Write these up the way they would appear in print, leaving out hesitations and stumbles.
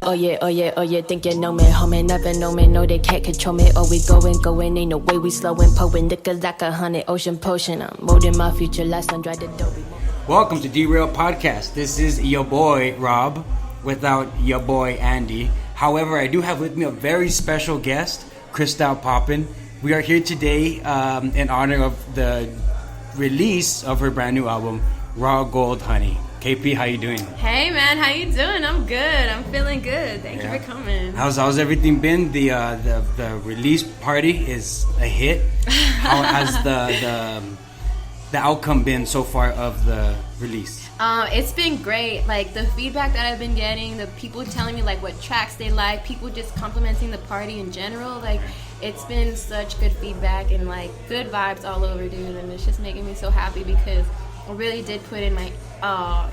oh yeah, think you know me, homie, never know me, no, they can't control me. Oh, we going, ain't no way we slowing, poing, niggas like 100 ocean potion. I'm molding my future, last one, drive the dough. Welcome to Derail Podcast. This is your boy, Rob, without your boy, Andy. However, I do have with me a very special guest, Krystall Poppin. We are here today in honor of the release of her brand new album, Raw Gold Honey. KP, how you doing? Hey man, how you doing? I'm good. I'm feeling good. Thank you for coming. How's everything been? The release party is a hit. How has the outcome been so far of the release? It's been great. Like the feedback that I've been getting, the people telling me like what tracks they like, people just complimenting the party in general. Like it's been such good feedback and like good vibes all over, dude. And it's just making me so happy because I really did put in my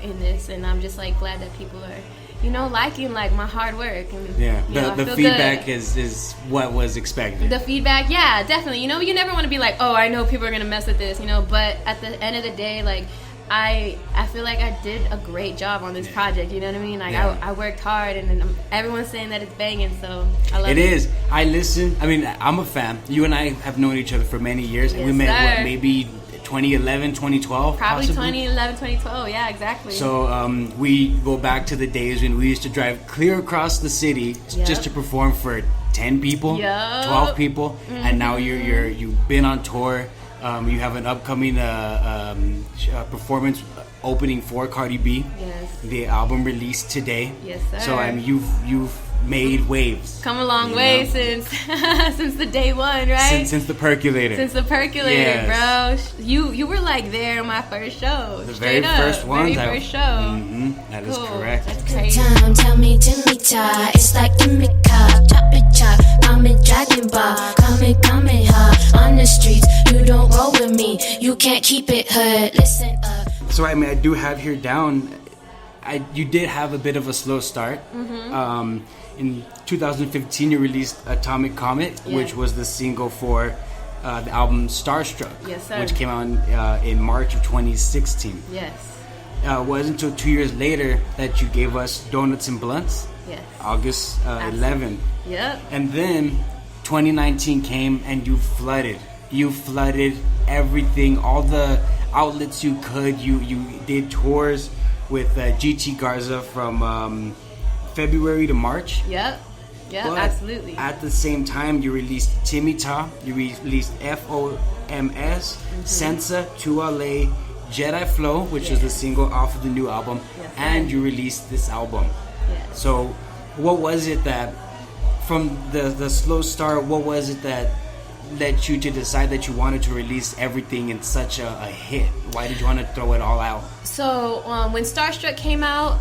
in this, and I'm just like glad that people are, liking like my hard work. And, the feedback is what was expected. The feedback, yeah, definitely. You never want to be like, oh, I know people are gonna mess with this, but at the end of the day, like I feel like I did a great job on this project. You know what I mean? Like I worked hard, and everyone's saying that it's banging, so I love it. It is. I listen. I mean, I'm a fan. You and I have known each other for many years, and we met maybe 2011, 2012? Probably possibly? 2011, 2012, yeah, exactly. So we go back to the days when we used to drive clear across the city just to perform for 10 people, 12 people, and now you've been on tour. You have an upcoming performance opening for Cardi B. Yes. The album released today. Yes, sir. So you've made waves. Come a long way since the day one, right? Since the percolator. Yes. Bro. You were like there on my first show. The very first one. Very first show. Mm-hmm. That is correct. That's crazy. Time, tell me, ta. It's like the Mika, chop it, chop. Come dragon bar, come hard. On the streets, you don't roll with me. You can't keep it heard. Listen up. So I do have here down. You did have a bit of a slow start. Mm-hmm. In 2015, you released Atomic Comet, which was the single for the album Starstruck, which came out in March of 2016. Yes. It wasn't until 2 years later that you gave us Donuts and Blunts, August 11. Yep. And then 2019 came and you flooded. You flooded everything, all the outlets you could. You did tours with GT Garza from February to March. Yep, but absolutely. At the same time, you released Timita, you released FOMS, Sensa, Tuale, Jedi Flow, which is the single off of the new album, and you released this album. Yes. So, what was it that, from the slow start, what was it that led you to decide that you wanted to release everything in such a hit? Why did you want to throw it all out? So, when Starstruck came out,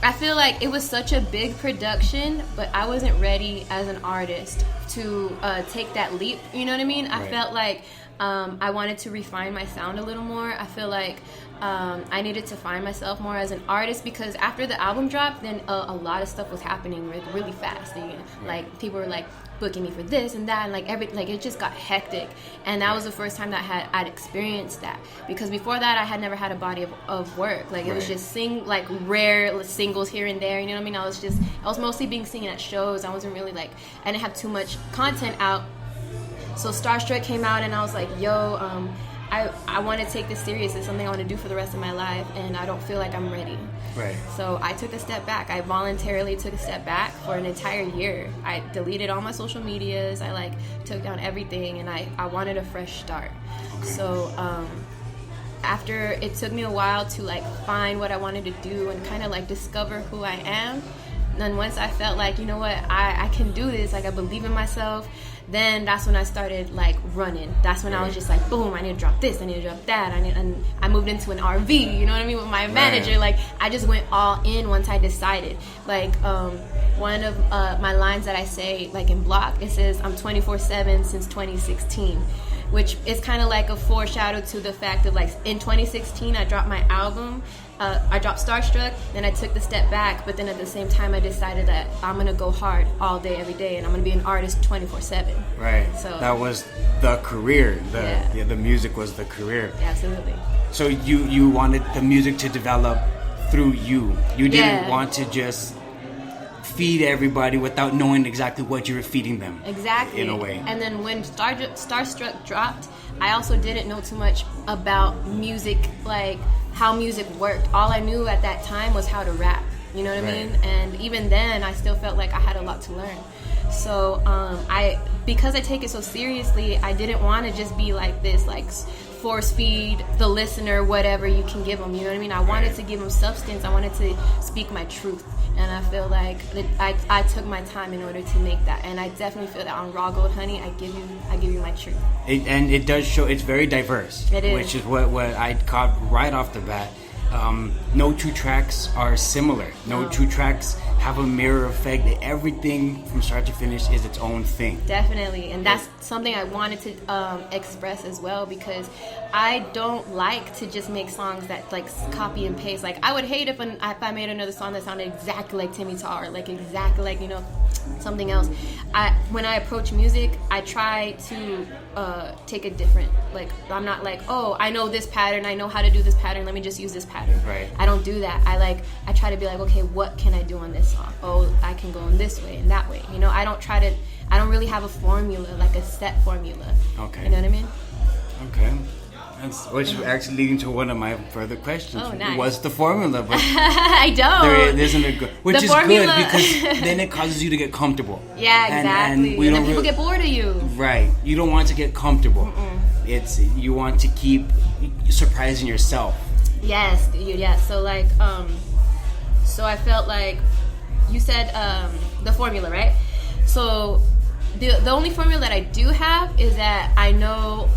I feel like it was such a big production, but I wasn't ready as an artist to take that leap. You know what I mean? I felt like I wanted to refine my sound a little more. I feel like I needed to find myself more as an artist because after the album dropped, then a lot of stuff was happening really fast. Like people were like booking me for this and that, and like it just got hectic. And that was the first time that I'd experienced that, because before that I had never had a body of work. Like it was just rare singles here and there. You know what I mean? I was mostly being seen at shows. I wasn't really I didn't have too much content out. So Starstruck came out and I was like, yo, I want to take this serious. It's something I want to do for the rest of my life, and I don't feel like I'm ready. Right. So I took a step back. I voluntarily took a step back for an entire year. I deleted all my social medias. I took down everything, and I wanted a fresh start. Okay. So after it took me a while to find what I wanted to do and kind of discover who I am. And then once I felt like, you know what, I can do this. I believe in myself. Then that's when I started running. That's when I was just boom, I need to drop this, I need to drop that. And I moved into an RV, you know what I mean, with my manager. I just went all in once I decided. One of my lines that I say in Block, it says, I'm 24/7 since 2016. Which is kind of a foreshadow to the fact of in 2016 I dropped my album. I dropped Starstruck, then I took the step back, but then at the same time I decided that I'm going to go hard all day, every day, and I'm going to be an artist 24/7. Right. So that was the career. The music was the career. Absolutely. So you wanted the music to develop through you. You didn't want to just feed everybody without knowing exactly what you were feeding them. Exactly. In a way. And then when Starstruck dropped, I also didn't know too much about music, like how music worked. All I knew at that time was how to rap. You know what I mean? And even then, I still felt like I had a lot to learn. So because I take it so seriously, I didn't want to just be like this, like force feed the listener whatever you can give them. You know what I mean? I wanted to give them substance. I wanted to speak my truth. And I feel like I took my time in order to make that. And I definitely feel that on Raw Gold Honey, I give you my truth. And it does show, it's very diverse. It is. Which is what I caught right off the bat. No two tracks are similar. No two tracks have a mirror effect. Everything from start to finish is its own thing. Definitely, and that's something I wanted to express as well, because I don't like to just make songs that like copy and paste. Like I would hate if I made another song that sounded exactly like Timmy Tar, like exactly like something else. When I approach music, I try to take a different, like I'm not like, oh, I know this pattern, I know how to do this pattern, let me just use this pattern. Right. I don't do that. I try to be like, okay, what can I do on this song? Oh, I can go in this way and that way. I don't really have a formula, like a set formula. Okay. You know what I mean? Okay. Which is actually leading to one of my further questions. Oh, nice. What's the formula? But I don't. there isn't a good, which The is formula- good because then it causes you to get comfortable. Yeah, exactly. And then people get bored of you. Right. You don't want to get comfortable. You want to keep surprising yourself. Yes. So like, so I felt like you said the formula, right? So the only formula that I do have is that I know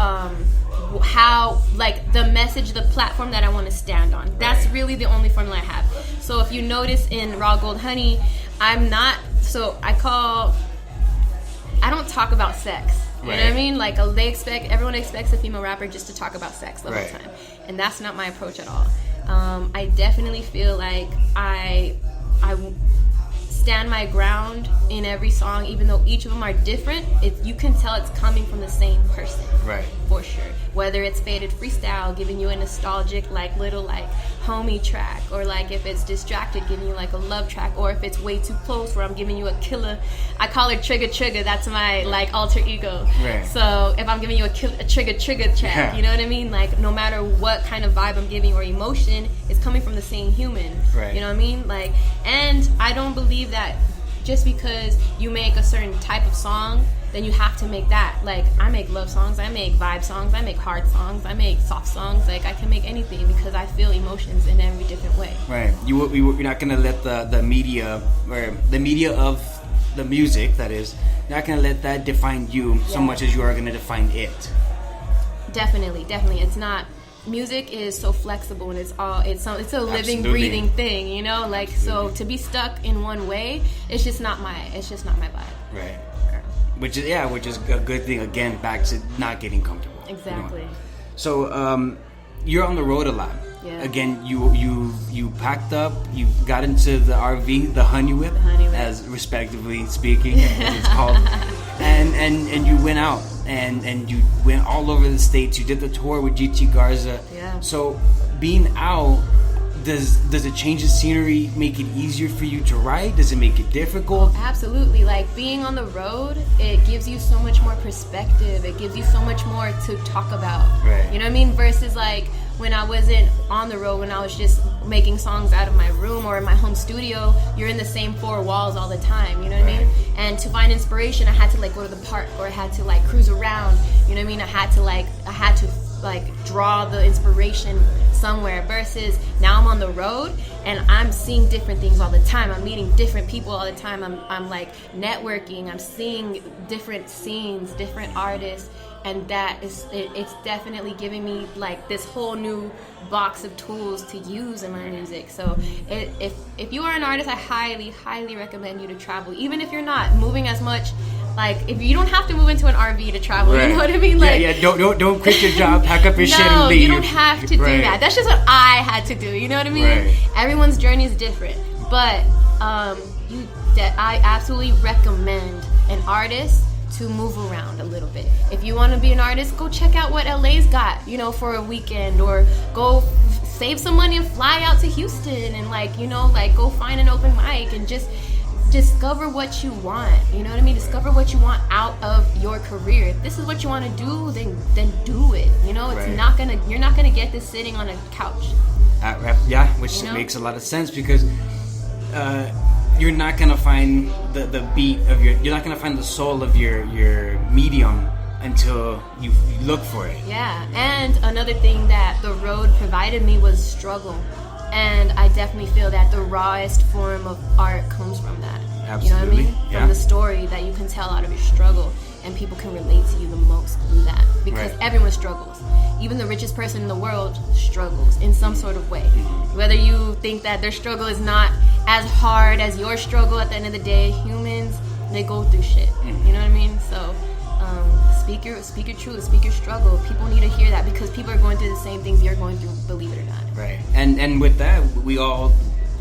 how, like, the message, the platform that I want to stand on. That's really the only formula I have. So if you notice in Raw Gold Honey, I don't talk about sex. You know what I mean? Like everyone expects a female rapper just to talk about sex the whole time, and that's not my approach at all. I definitely feel like I stand my ground in every song, even though each of them are different. You can tell it's coming from the same person, right? For sure. Whether it's Faded Freestyle, giving you a nostalgic, like little like homie track, or like if it's Distracted, giving you like a love track, or if it's Way Too Close, where I'm giving you a killer. I call her Trigger. That's my like alter ego. Right. So if I'm giving you a Trigger track, you know what I mean? Like no matter what kind of vibe I'm giving or emotion, it's coming from the same human. Right. You know what I mean? Like, and I don't believe that just because you make a certain type of song, then you have to make that. Like, I make love songs, I make vibe songs, I make hard songs, I make soft songs. Like, I can make anything because I feel emotions in every different way. Right. You're not gonna let the media, or the media of the music, that is, you're not gonna let that define you so much as you are gonna define it. Definitely. It's not. Music is so flexible, and it's a living, breathing thing, like, so to be stuck in one way, it's just not my vibe. Right. Which is a good thing, again, back to not getting comfortable. Exactly. So you're on the road a lot. Yeah. Again, you packed up, you got into the RV, the Honey Whip, as respectively speaking, as it's called, and you went out and you went all over the States. You did the tour with GT Garza. Yeah. So being out, does it change the scenery, make it easier for you to write? Does it make it difficult? Absolutely. Like, being on the road, it gives you so much more perspective. It gives you so much more to talk about. Right. You know what I mean? Versus like when I wasn't on the road, when I was just making songs out of my room or in my home studio, you're in the same four walls all the time. You know what I mean? And to find inspiration, I had to like go to the park, or I had to like cruise around. You know what I mean? I had to draw the inspiration somewhere, versus now I'm on the road and I'm seeing different things all the time. I'm meeting different people all the time. I'm like networking. I'm seeing different scenes, different artists, and it's definitely giving me like this whole new box of tools to use in my music. So if you are an artist, I highly recommend you to travel, even if you're not moving as much. Like, if you don't have to move into an RV to travel, you know what I mean? Like, don't quit your job, pack up your shit and leave. No, you don't have to do that. That's just what I had to do. You know what I mean? Right. Everyone's journey is different, but I absolutely recommend an artist to move around a little bit. If you want to be an artist, go check out what LA's got, for a weekend, or go save some money and fly out to Houston and go find an open mic and just discover what you want. You know what I mean? Discover what you want out of your career. If this is what you want to do, then do it. You know, it's not gonna. You're not gonna get this sitting on a couch. Which makes a lot of sense because you're not gonna find the beat of your. You're not gonna find the soul of your medium until you look for it. Yeah, and another thing that the road provided me was struggle. And I definitely feel that the rawest form of art comes from that. Absolutely. You know what I mean? Yeah. From the story that you can tell out of your struggle, and people can relate to you the most through that. Because everyone struggles. Even the richest person in the world struggles in some sort of way. Whether you think that their struggle is not as hard as your struggle, at the end of the day, humans, they go through shit. You know what I mean? So speak your truth, speak your struggle. People need to hear that because people are going through the same things you're going through, believe it or not. Right. And with that, we all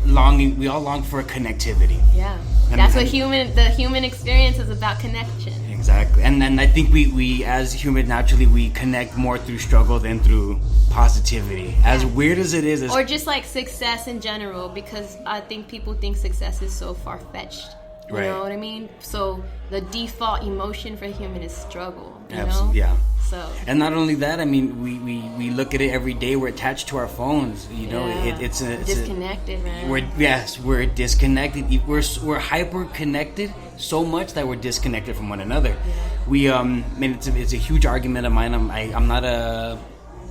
long for connectivity. Yeah. That's what the human experience is about, connection. Exactly. And then I think we as human naturally we connect more through struggle than through positivity. As weird as it is, or just like success in general, because I think people think success is so far-fetched. You know what I mean? So the default emotion for a human is struggle. You know? Yeah. So. And not only that, I mean, we look at it every day. We're attached to our phones. You know, it's disconnected, man. We're disconnected. We're hyper connected so much that we're disconnected from one another. Yeah. We it's a huge argument of mine. I'm not a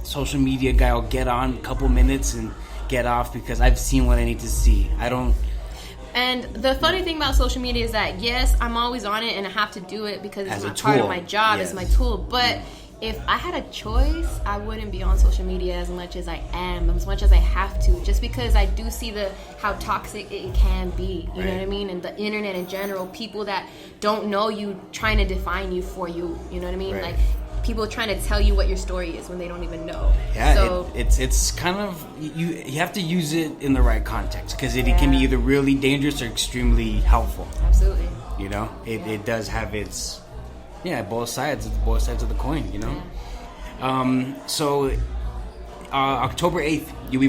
social media guy. I'll get on a couple minutes and get off because I've seen what I need to see. I don't. And the funny thing about social media is that, yes, I'm always on it and I have to do it because it's part of my job, it's my tool. But if I had a choice, I wouldn't be on social media as much as I am, as much as I have to, just because I do see how toxic it can be, you know what I mean? And the internet in general, people that don't know you trying to define you for you, you know what I mean? Like, people trying to tell you what your story is when they don't even know. Yeah, so, it's kind of you have to use it in the right context because it can be either really dangerous or extremely helpful. Absolutely. You know, it does have its both sides of the coin. You know, so October 8th, you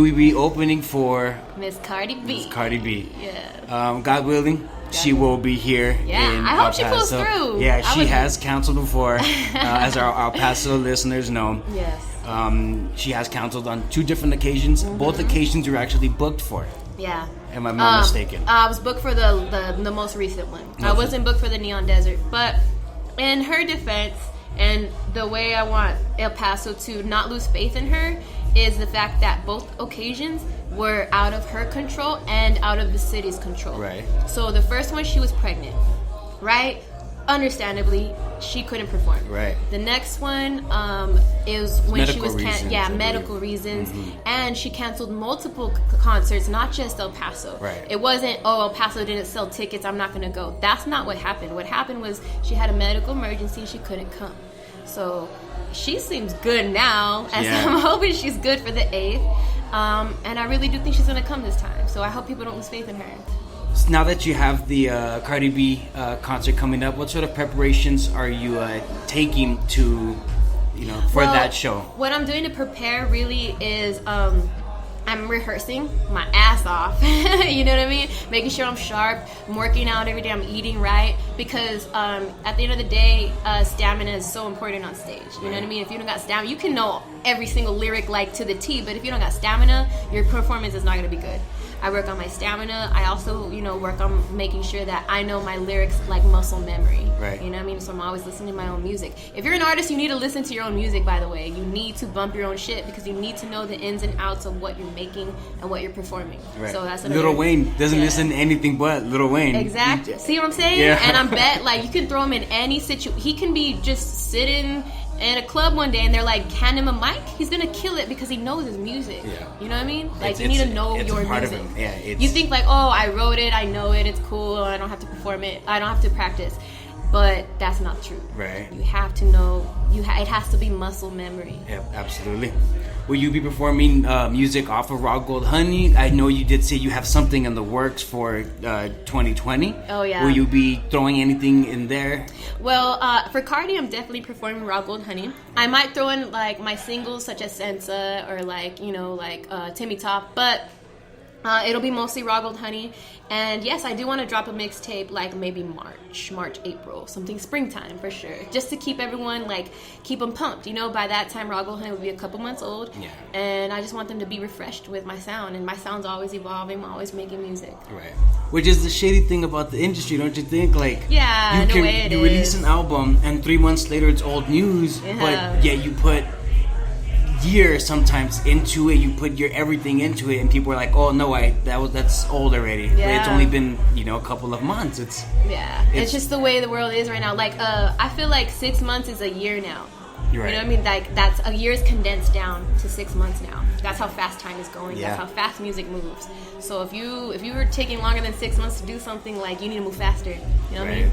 will be opening for Miss Cardi B. Yeah. God willing. She will be here. Yeah, in I hope El Paso. she pulls through. Yeah, she has canceled before, as our El Paso listeners know. Yes. She has canceled on 2 different occasions. Both occasions were actually booked for. Yeah. Am I not mistaken? I was booked for the most recent one. I wasn't booked for the Neon Desert, but in her defense, and the way I want El Paso to not lose faith in her is the fact that both occasions were out of her control and out of the city's control. Right. So the first one, she was pregnant, right? Understandably, she couldn't perform. Right. The next one is when medical she was medical reasons, and she canceled multiple concerts, not just El Paso. Right. It wasn't El Paso didn't sell tickets, I'm not gonna go. That's not what happened. What happened was she had a medical emergency, she couldn't come. So she seems good now, as I'm hoping she's good for the 8th. And I really do think she's going to come this time. So I hope people don't lose faith in her. Now that you have the Cardi B concert coming up, what sort of preparations are you taking to, for that show? What I'm doing to prepare really is I'm rehearsing my ass off. You know what I mean? Making sure I'm sharp. I'm working out every day. I'm eating right. Because at the end of the day, stamina is so important on stage. You know what I mean? If you don't got stamina, you can know every single lyric like to the T. But if you don't got stamina, your performance is not going to be good. I work on my stamina. I also, work on making sure that I know my lyrics like muscle memory. Right. You know what I mean? So I'm always listening to my own music. If you're an artist, you need to listen to your own music, by the way. You need to bump your own shit because you need to know the ins and outs of what you're making and what you're performing. Right. So that's Lil Wayne doesn't listen to anything but Lil Wayne. Exactly. See what I'm saying? Yeah. And I bet, you can throw him in any situation. He can be just sitting in a club one day and they're like, hand him a mic, he's gonna kill it because he knows his music. Yeah. You know what I mean? You need to know your music. Yeah, you think I wrote it, I know it, it's cool, I don't have to perform it, I don't have to practice. But that's not true. Right. You have to know. It has to be muscle memory. Yeah, absolutely. Will you be performing music off of Raw Gold Honey? I know you did say you have something in the works for 2020. Oh, yeah. Will you be throwing anything in there? Well, for Cardi, I'm definitely performing Raw Gold Honey. I might throw in my singles such as Sensa or Timmy Top, but It'll be mostly raw gold honey. And yes, I do want to drop a mixtape like maybe March, April, something springtime for sure. Just to keep everyone, like, keep them pumped. You know, by that time, raw gold honey will be a couple months old. Yeah. And I just want them to be refreshed with my sound. And my sound's always evolving. I'm always making music. Right. Which is the shady thing about the industry, don't you think? Like, yeah, you release an album and 3 months later it's old news, but yeah, you put years sometimes into it, you put your everything into it, and people are like, oh no, that's old already. Yeah. But it's only been, a couple of months. It's just the way the world is right now. Like I feel like 6 months is a year now. You're right. You know what I mean? Like, that's a year's condensed down to 6 months now. That's how fast time is going. Yeah. That's how fast music moves. So if you were taking longer than 6 months to do something, like, you need to move faster. You know what I mean?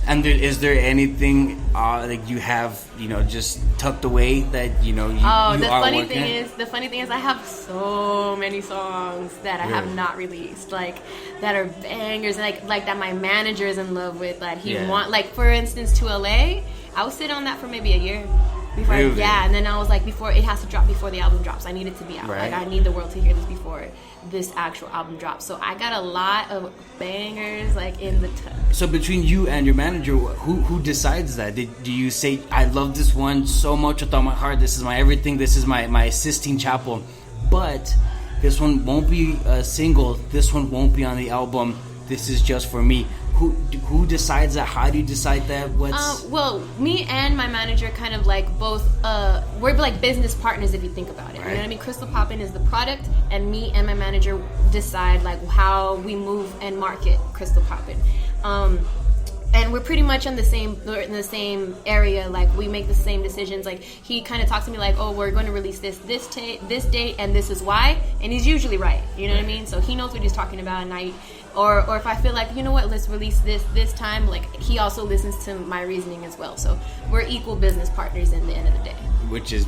And is there anything like you have, just tucked away that you the funny thing is I have so many songs that I have not released, like, that are bangers, like that my manager is in love with, that he like, for instance, To LA. I would sit on that for maybe a year before. Really? And then I was like, it has to drop before the album drops. I need it to be out. Right. Like, I need the world to hear this before this actual album drops. So I got a lot of bangers, like, in the tuck. So between you and your manager, who decides that? Do you say, I love this one so much with all my heart, this is my everything, this is my Sistine Chapel, but this one won't be a single, this one won't be on the album, this is just for me? Who decides that? How do you decide that? Well, me and my manager kind of, like, both, we're like business partners if you think about it. Right. You know what I mean? Krystall Poppin is the product, and me and my manager decide, like, how we move and market Krystall Poppin. And we're pretty much in the same area. Like, we make the same decisions. Like, he kind of talks to me like, oh, we're going to release this date, and this is why. And he's usually right. You know what I mean? So he knows what he's talking about, and or if I feel like, you know what, let's release this time, like, he also listens to my reasoning as well. So we're equal business partners in the end of the day. Which is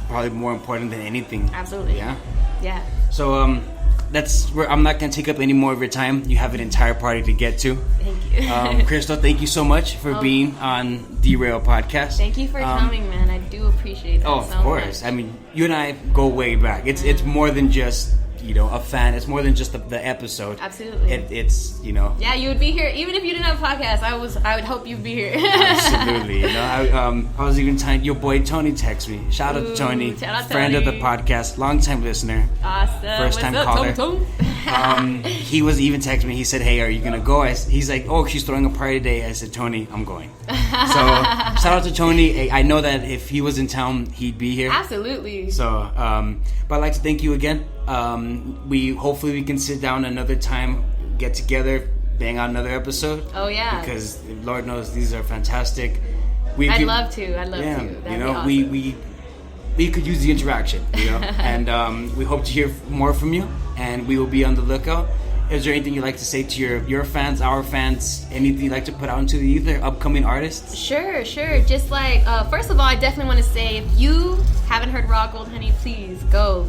probably more important than anything. Absolutely. Yeah? Yeah. So, that's where I'm not going to take up any more of your time. You have an entire party to get to. Thank you. Krystall, thank you so much for being on Derail Podcast. Thank you for coming, man. I do appreciate that. Oh, of course. Much. I mean, you and I go way back. It's more than just, a fan. It's more than just the episode. Absolutely. It's. Yeah, you would be here. Even if you didn't have a podcast, I would hope you'd be here. Absolutely. I was even telling your boy Tony text me. Shout out to Tony. Shout out friend Tony. of the podcast, long-time listener. Awesome. First time caller. He was even texting me. He said, hey, are you going to go? He's like, oh, she's throwing a party today. I said, Tony, I'm going. So shout out to Tony. I know that if he was in town, he'd be here. Absolutely. So, but I'd like to thank you again. Hopefully we can sit down another time, get together, bang out another episode. Oh yeah. Because Lord knows these are fantastic. I'd love to. That'd be awesome. We could use the interaction, and we hope to hear more from you, and we will be on the lookout. Is there anything you'd like to say to your fans, our fans, anything you'd like to put out into the ether, upcoming artists? Sure. Just like, first of all, I definitely want to say, if you haven't heard Raw Gold Honey, please go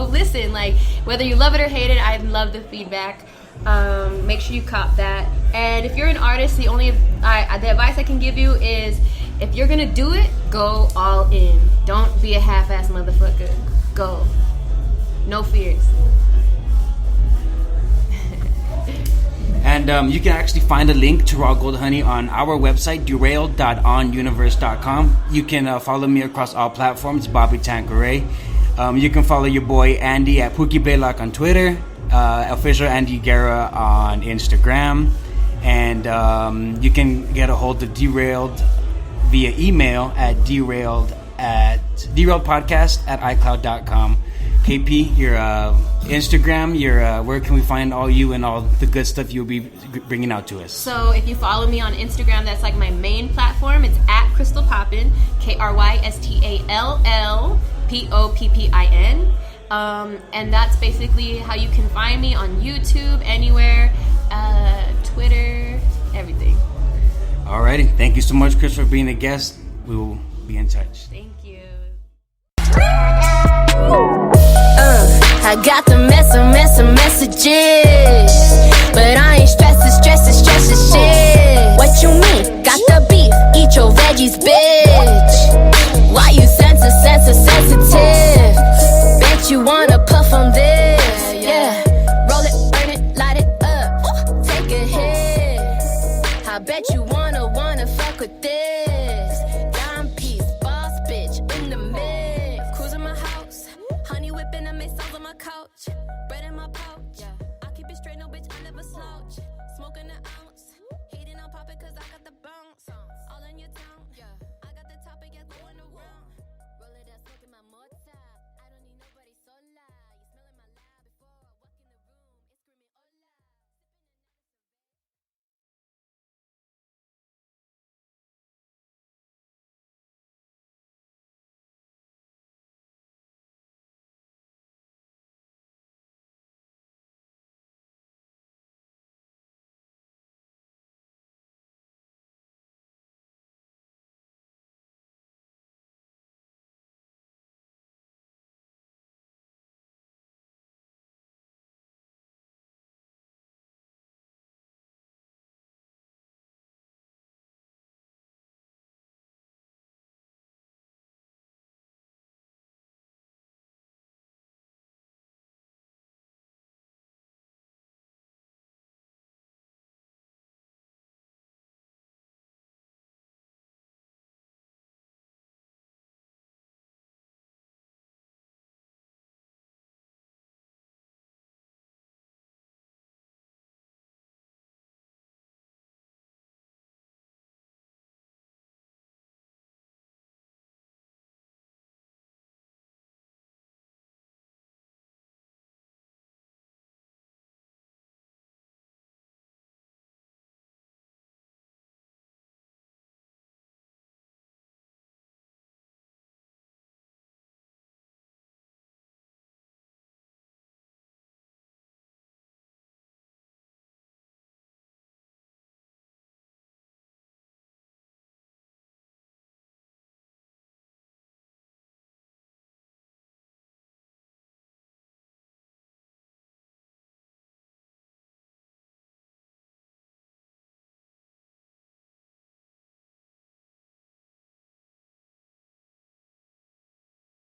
listen. Like, whether you love it or hate it, I love the feedback. Make sure you cop that. And if you're an artist, the advice I can give you is, if you're gonna do it, go all in. Don't be a half-ass motherfucker. Go. No fears. And you can actually find a link to Raw Gold Honey on our website, derailed.onuniverse.com. You can follow me across all platforms, Bobby Tanqueray. You can follow your boy Andy at Pookie Baylock on Twitter, official Andy Guerra on Instagram, and you can get a hold of Derailed via email at derailedpodcast@icloud.com. KP, your Instagram, where can we find all you and all the good stuff you'll be bringing out to us? So if you follow me on Instagram, that's like my main platform. It's at Krystall Poppin, KrystallPoppin. And that's basically how you can find me on YouTube, anywhere, Twitter, everything. Alrighty, thank you so much, Chris, for being a guest. We will be in touch. Thank you. I got the messages, but I ain't stressing shit. What you mean? Got the beef, eat your veggies, bitch.